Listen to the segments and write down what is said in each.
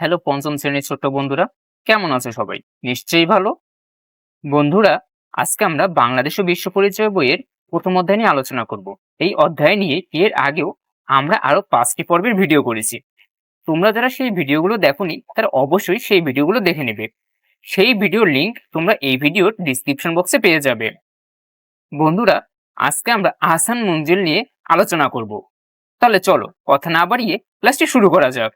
Hello পঞ্চম শ্রেণীর ছোট্ট বন্ধুরা, কেমন আছো সবাই? নিশ্চয়ই ভালো। বন্ধুরা, আজকে আমরা বাংলাদেশ ও বিশ্ব পরিচয় বইয়ের প্রথম অধ্যায় নিয়ে আলোচনা করব। এই অধ্যায় নিয়ে এর আগেও আমরা আরো 5টি পর্বের ভিডিও করেছি। তোমরা যারা সেই ভিডিওগুলো দেখোনি তারা অবশ্যই সেই ভিডিওগুলো দেখে নেবে। সেই ভিডিওর লিংক তোমরা এই ভিডিওর ডিসক্রিপশন বক্সে পেয়ে যাবে। বন্ধুরা, আজকে আমরা আহসান মঞ্জিল নিয়ে আলোচনা করব। তাহলে চলো কথা না বাড়িয়ে ক্লাসটি শুরু করা যাক।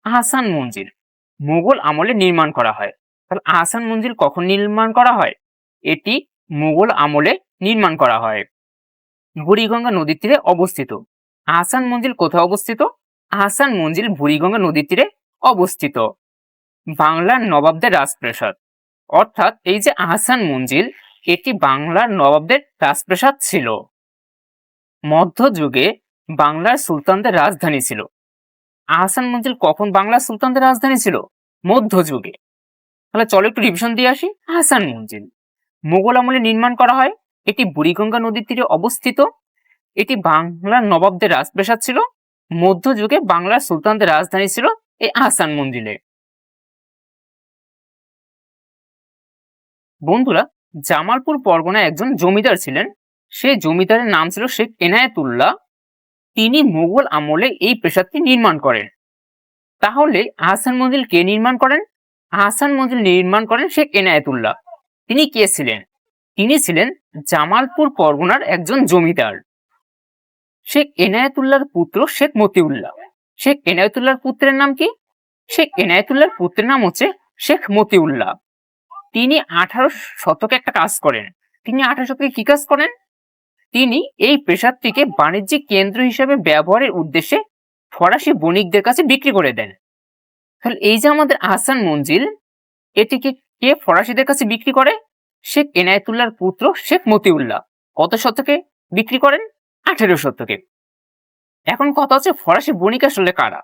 আহসান মঞ্জিল মুঘল আমলে নির্মাণ করা হয়। তাহলে আহসান মঞ্জিল কখন নির্মাণ করা হয়? এটি মুঘল আমলে নির্মাণ করা হয়। বুড়িগঙ্গা নদীর তীরে অবস্থিত। আহসান মঞ্জিল কোথায় অবস্থিত? আহসান মঞ্জিল বুড়িগঙ্গা নদীর তীরে অবস্থিত। বাংলার নবাবদের রাজপ্রাসাদ, অর্থাৎ এই যে আহসান মঞ্জিল, এটি বাংলার নবাবদের রাজপ্রাসাদ ছিল। মধ্যযুগে বাংলার সুলতানদের রাজধানী ছিল। আহসান মঞ্জিল কখন বাংলার সুলতানদের রাজধানী ছিল? মধ্যযুগে। তাহলে চলো একটু রিভিশন দিয়ে আসি। আহসান মঞ্জিল মুঘল আমলে নির্মাণ করা হয়। এটি বুড়িগঙ্গা নদীর তীরে অবস্থিত। এটি বাংলার নবাবদের রাজপ্রাসাদ ছিল। মধ্যযুগে বাংলার সুলতানদের রাজধানী ছিল এই আহসান মঞ্জিলে। বন্ধুরা, জামালপুর পরগনায় একজন জমিদার ছিলেন। সেই জমিদারের নাম ছিল শেখ এনায়েতুল্লাহ। তিনি মুঘল আমলে এই প্রাসাদটি নির্মাণ করেন। তাহলে আহসান মঞ্জিল কে নির্মাণ করেন? আহসান মঞ্জিল নির্মাণ করেন শেখ এনায়েতুল্লাহ। তিনি কে ছিলেন? তিনি ছিলেন জামালপুর পরগনার একজন জমিদার। শেখ এনায়েতুল্লাহর পুত্র শেখ মতিউল্লাহ। শেখ এনায়েতুল্লাহর পুত্রের নাম কি? শেখ এনায়েতুল্লাহর পুত্রের নাম হচ্ছে শেখ মতিউল্লাহ। তিনি 18 শতকে একটা কাজ করেন। তিনি 18 শতকে কি কাজ করেন? তিনি এই প্রাসাদটিকে বাণিজ্যিক কেন্দ্র হিসেবে ব্যবহারের উদ্দেশ্যে ফরাসি বণিকদের কাছে বিক্রি করে দেন। তাহলে এই যে আমাদের আহসান মঞ্জিল, এটিকে কে ফরাসিদের কাছে বিক্রি করে? শেখ এনায়েতুল্লাহর পুত্র শেখ মতিউল্লাহ। কত শতকে বিক্রি করেন? 18 শতকে। এখন কথা হচ্ছে ফরাসি বণিক আসলে কারা?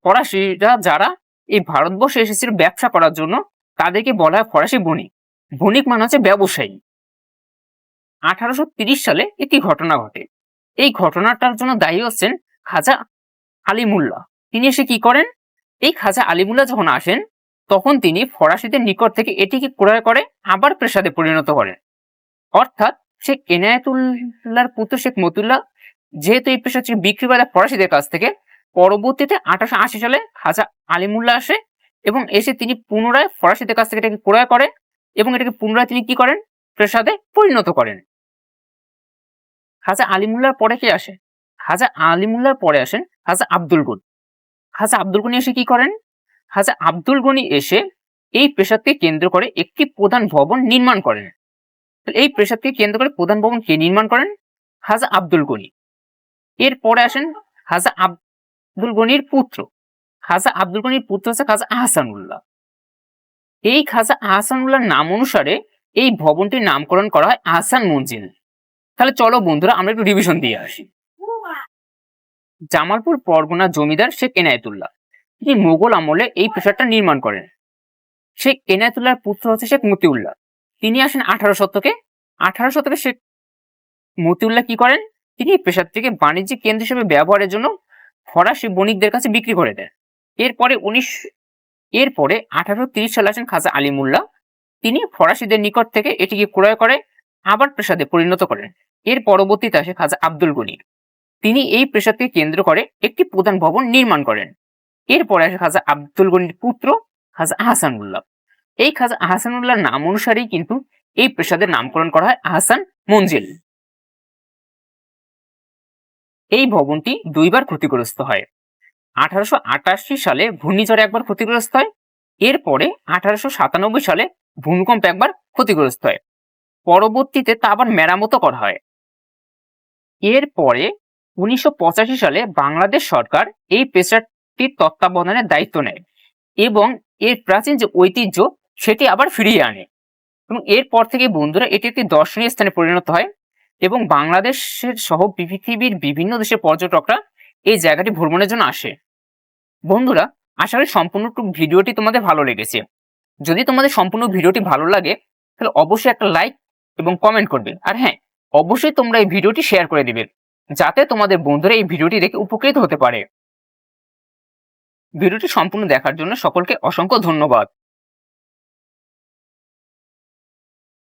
ফরাসিরা যারা এই ভারতবর্ষে এসেছিল ব্যবসা করার জন্য, তাদেরকে বলা হয় ফরাসি বণিক। বণিক মানে হচ্ছে ব্যবসায়ী। 1830 সালে একটি ঘটনা ঘটে। এই ঘটনাটার জন্য দায়ী হচ্ছেন খাজা আলিমুল্লাহ। তিনি এসে কি করেন? এই খাজা আলিমুল্লাহ যখন আসেন, তখন তিনি ফরাসিদের নিকট থেকে এটিকে ক্রয় করে আবার প্রাসাদে পরিণত করেন। অর্থাৎ শেখ এনায়েতুল্লাহর পুত্র শেখ মতিউল্লাহ যেহেতু এই প্রাসাদটি বিক্রি করে ফরাসিদের কাছ থেকে, পরবর্তীতে 1880 সালে খাজা আলিমুল্লাহ আসে এবং এসে তিনি পুনরায় ফরাসিদের কাছ থেকে এটাকে ক্রয় করে এবং এটাকে পুনরায় তিনি কি করেন? প্রাসাদে পরিণত করেন। খাজা আলিমুল্লাহর পরে কে আসে? খাজা আলিমুল্লাহর পরে আসেন খাজা আব্দুল গনি। খাজা আব্দুল গনি এসে কি করেন? খাজা আব্দুল গনি এসে এই প্রাসাদকে কেন্দ্র করে একটি প্রধান ভবন নির্মাণ করেন। এই প্রাসাদকে কেন্দ্র করে প্রধান ভবন কে নির্মাণ করেন? খাজা আব্দুল গনি। এর পরে আসেন খাজা আব্দুল গনির পুত্র। খাজা আব্দুল গনির পুত্র হচ্ছে খাজা আহসানুল্লাহ। এই খাজা আহসানুল্লাহর নাম অনুসারে এই ভবনটির নামকরণ করা হয় আহসান মঞ্জিল। তাহলে চলো বন্ধুরা আমরা একটু রিভিশন দিয়ে আসি। জামালপুর পরগনা জমিদার শেখ এনায়েতুল্লাহ, তিনি মোগল আমলে এই প্রাসাদটা নির্মাণ করেন। শেখ এনায়েতুল্লাহর পুত্র হচ্ছে শেখ মতিউল্লাহ। তিনি আসেন 18 শতকে। 18 শতকে শেখ মতিউল্লাহ কি করেন? তিনি এই প্রাসাদটিকে বাণিজ্যিক কেন্দ্র হিসেবে ব্যবহারের জন্য ফরাসি বণিকদের কাছে বিক্রি করে দেন। এরপরে 1830 সালে আসেন খাজা আলিমুল্লাহ। তিনি ফরাসিদের নিকট থেকে এটিকে ক্রয় করে আবার প্রাসাদে পরিণত করেন। এর পরবর্তীতে আসে খাজা আব্দুল গনি। তিনি এই প্রাসাদকে কেন্দ্র করে একটি প্রধান ভবন নির্মাণ করেন। এরপরে আসে খাজা আব্দুল গনির পুত্র খাজা আহসানুল্লাহ। এই খাজা আহসানুল্লাহর নাম অনুসারেই কিন্তু এই প্রাসাদের নামকরণ করা হয় আহসান মঞ্জিল। এই ভবনটি দুইবার ক্ষতিগ্রস্ত হয়। 1888 সালে ঘূর্ণিঝড়ে একবার ক্ষতিগ্রস্ত হয়। এরপরে 1897 সালে ভূমিকম্পে একবার ক্ষতিগ্রস্ত হয়। পরবর্তীতে তা আবার মেরামত করা হয়। এরপরে 1985 সালে বাংলাদেশ সরকার এই প্রাসাদটির তত্ত্বাবধানের দায়িত্ব নেয় এবং এর প্রাচীন যে ঐতিহ্য সেটি আবার ফিরিয়ে আনে এবং এরপর থেকে বন্ধুরা এটি একটি দর্শনীয় স্থানে পরিণত হয় এবং বাংলাদেশের সহ পৃথিবীর বিভিন্ন দেশের পর্যটকরা এই জায়গাটি ভ্রমণের জন্য আসে। বন্ধুরা, আশা করি সম্পূর্ণ ভিডিওটি তোমাদের ভালো লেগেছে। যদি তোমাদের সম্পূর্ণ ভিডিওটি ভালো লাগে তাহলে অবশ্যই একটা লাইক এবং কমেন্ট করবে। আর হ্যাঁ, অবশ্যই তোমরা এই ভিডিওটি শেয়ার করে দিবে, যাতে তোমাদের বন্ধুরা এই ভিডিওটি দেখে উপকৃত হতে পারে। ভিডিওটি সম্পূর্ণ দেখার জন্য সকলকে অসংখ্য ধন্যবাদ।